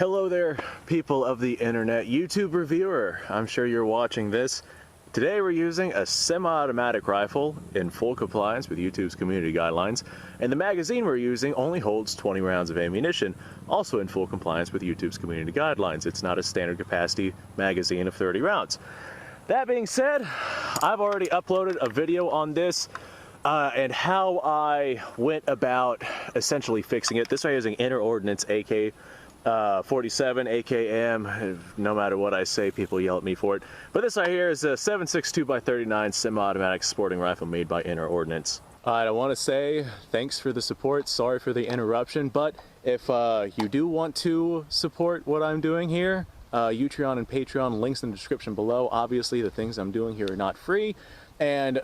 Hello there, people of the internet, YouTube reviewer. I'm sure you're watching this. Today we're using a semi-automatic rifle in full compliance with YouTube's community guidelines, and the magazine we're using only holds 20 rounds of ammunition, also in full compliance with YouTube's community guidelines. It's not a standard capacity magazine of 30 rounds. That being said, I've already uploaded a video on this and how I went about essentially fixing it. This way using Inner Ordnance AK47 AKM. No matter what I say, people yell at me for it. But this right here is a 7.62x39 semi-automatic sporting rifle made by Inner Ordnance. I want to say thanks for the support. Sorry for the interruption, but if you do want to support what I'm doing here, Utreon and Patreon, links in the description below. Obviously, the things I'm doing here are not free, and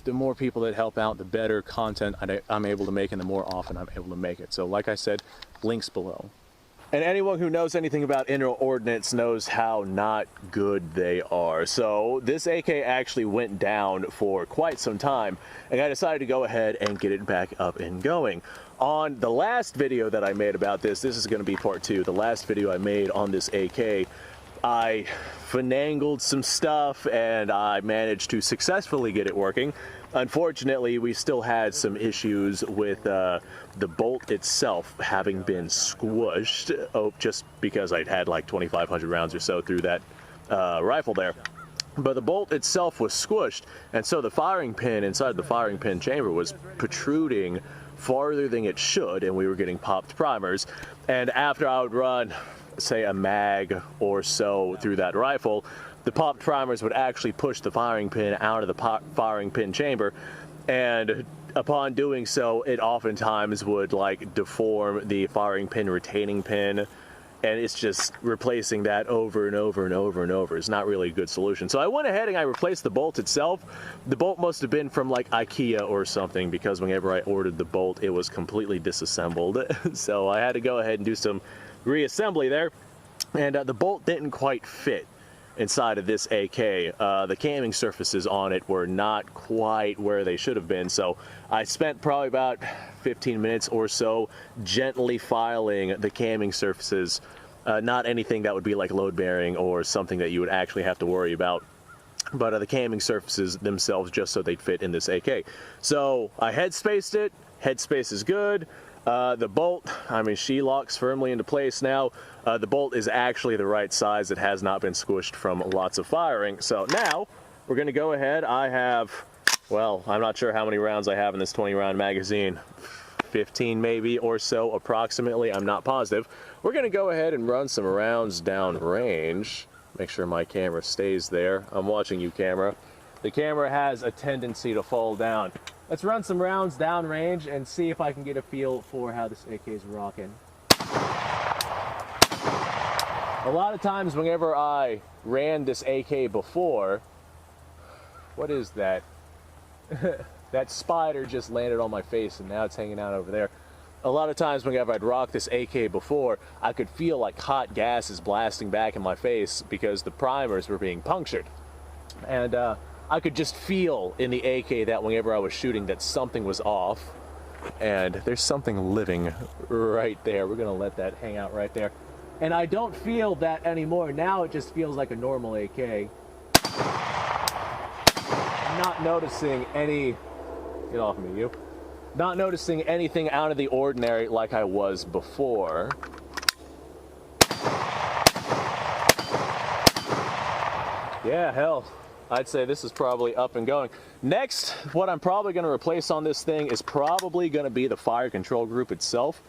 the more people that help out, the better content I'm able to make, and the more often I'm able to make it. So like I said, links below. And anyone who knows anything about Inner Ordnance knows how not good they are. So this AK actually went down for quite some time, and I decided to go ahead and get it back up and going. On the last video that I made about this is going to be part 2. The last video I made on this AK, I finagled some stuff and I managed to successfully get it working. Unfortunately, we still had some issues with the bolt itself having been squished, just because I'd had like 2,500 rounds or so through that rifle there. But the bolt itself was squished, and so the firing pin inside the firing pin chamber was protruding farther than it should, and we were getting popped primers. And after I would run, say, a mag or so through that rifle, the popped primers would actually push the firing pin out of the firing pin chamber, and upon doing so, it oftentimes would like deform the firing pin retaining pin, and it's just replacing that over and over and over and over. It's not really a good solution. So I went ahead and I replaced the bolt itself. The bolt must have been from like IKEA or something, because whenever I ordered the bolt, it was completely disassembled. So I had to go ahead and do some reassembly there, and the bolt didn't quite fit inside of this AK. The camming surfaces on it were not quite where they should have been, so I spent probably about 15 minutes or so gently filing the camming surfaces. Not anything that would be like load bearing or something that you would actually have to worry about, but the camming surfaces themselves, just so they'd fit in this AK. So I head spaced it. Headspace is good. The bolt, I mean, she locks firmly into place now. The bolt is actually the right size. It has not been squished from lots of firing. So now we're going to go ahead. I have, well, I'm not sure how many rounds I have in this 20 round magazine. 15 maybe or so approximately. I'm not positive. We're going to go ahead and run some rounds down range. Make sure my camera stays there. I'm watching you, camera. The camera has a tendency to fall down. Let's run some rounds down range and see if I can get a feel for how this AK is rocking. A lot of times whenever I ran this AK before, what is that? That spider just landed on my face and now it's hanging out over there. A lot of times whenever I'd rock this AK before, I could feel like hot gases blasting back in my face because the primers were being punctured. And I could just feel in the AK that whenever I was shooting that something was off, and there's something living right there. We're gonna let that hang out right there. And I don't feel that anymore. Now it just feels like a normal AK. I'm not noticing any, get off me, you. Not noticing anything out of the ordinary like I was before. Yeah, hell, I'd say this is probably up and going. Next, what I'm probably going to replace on this thing is probably going to be the fire control group itself,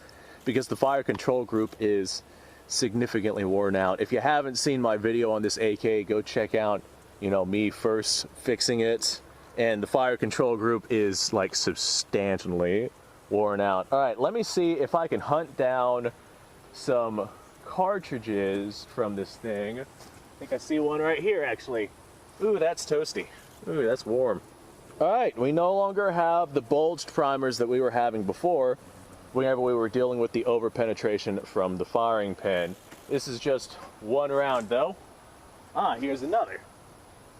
because the fire control group is significantly worn out. If you haven't seen my video on this AK, go check out, you know, me first fixing it, and the fire control group is like substantially worn out. All right, let me see if I can hunt down some cartridges from this thing. I think I see one right here, actually. Ooh, that's toasty. Ooh, that's warm. All right, we no longer have the bulged primers that we were having before whenever we were dealing with the over-penetration from the firing pin. This is just one round, though. Ah, here's another.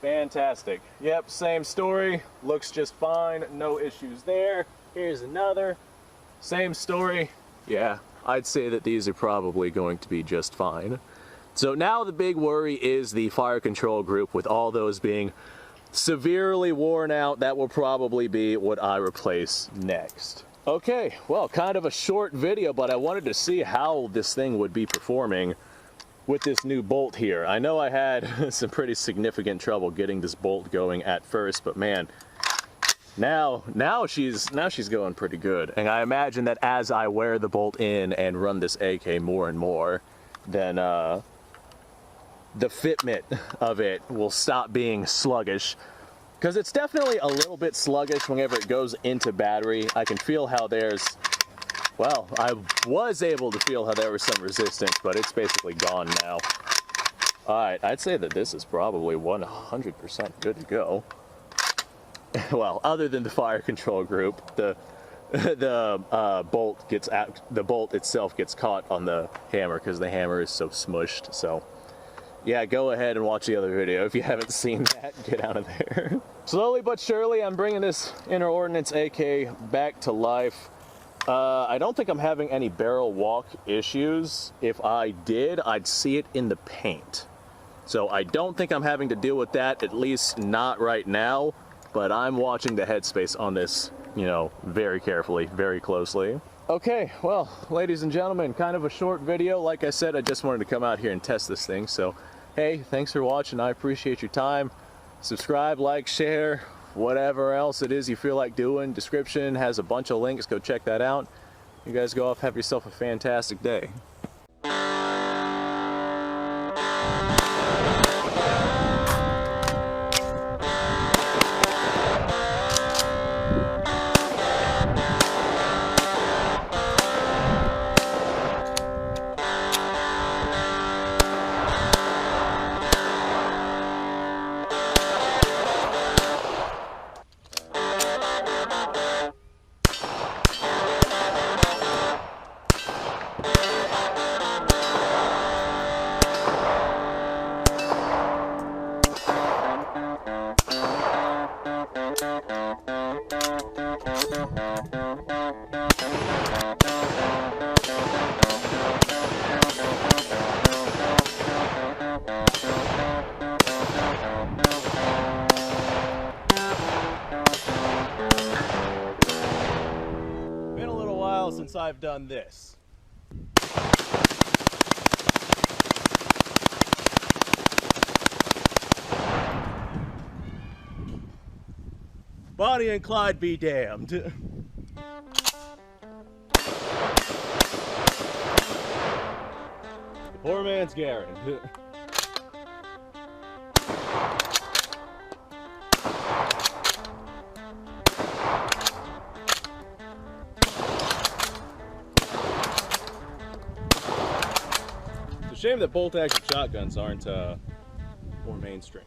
Fantastic. Yep, same story. Looks just fine. No issues there. Here's another. Same story. Yeah, I'd say that these are probably going to be just fine. So now the big worry is the fire control group, with all those being severely worn out. That will probably be what I replace next. Okay, well, kind of a short video, but I wanted to see how this thing would be performing with this new bolt here. I know I had some pretty significant trouble getting this bolt going at first, but man, now she's going pretty good. And I imagine that as I wear the bolt in and run this AK more and more, then the fitment of it will stop being sluggish. Because it's definitely a little bit sluggish whenever it goes into battery. I can feel how there's, well, I was able to feel how there was some resistance, but it's basically gone now. Alright, I'd say that this is probably 100% good to go. Well, other than the fire control group, the bolt itself gets caught on the hammer because the hammer is so smushed. So yeah, go ahead and watch the other video if you haven't seen that. Get out of there. Slowly but surely, I'm bringing this Inner Ordnance AK back to life. I don't think I'm having any barrel walk issues. If I did, I'd see it in the paint. So I don't think I'm having to deal with that, at least not right now. But I'm watching the headspace on this, you know, very carefully, very closely. Okay, well, ladies and gentlemen, kind of a short video. Like I said, I just wanted to come out here and test this thing. So, hey, thanks for watching. I appreciate your time. Subscribe, like, share, whatever else it is you feel like doing. Description has a bunch of links. Go check that out. You guys go off, have yourself a fantastic day. Been a little while since I've done this. Bonnie and Clyde be damned. The poor man's Garen. It's a shame that bolt-action shotguns aren't more mainstream.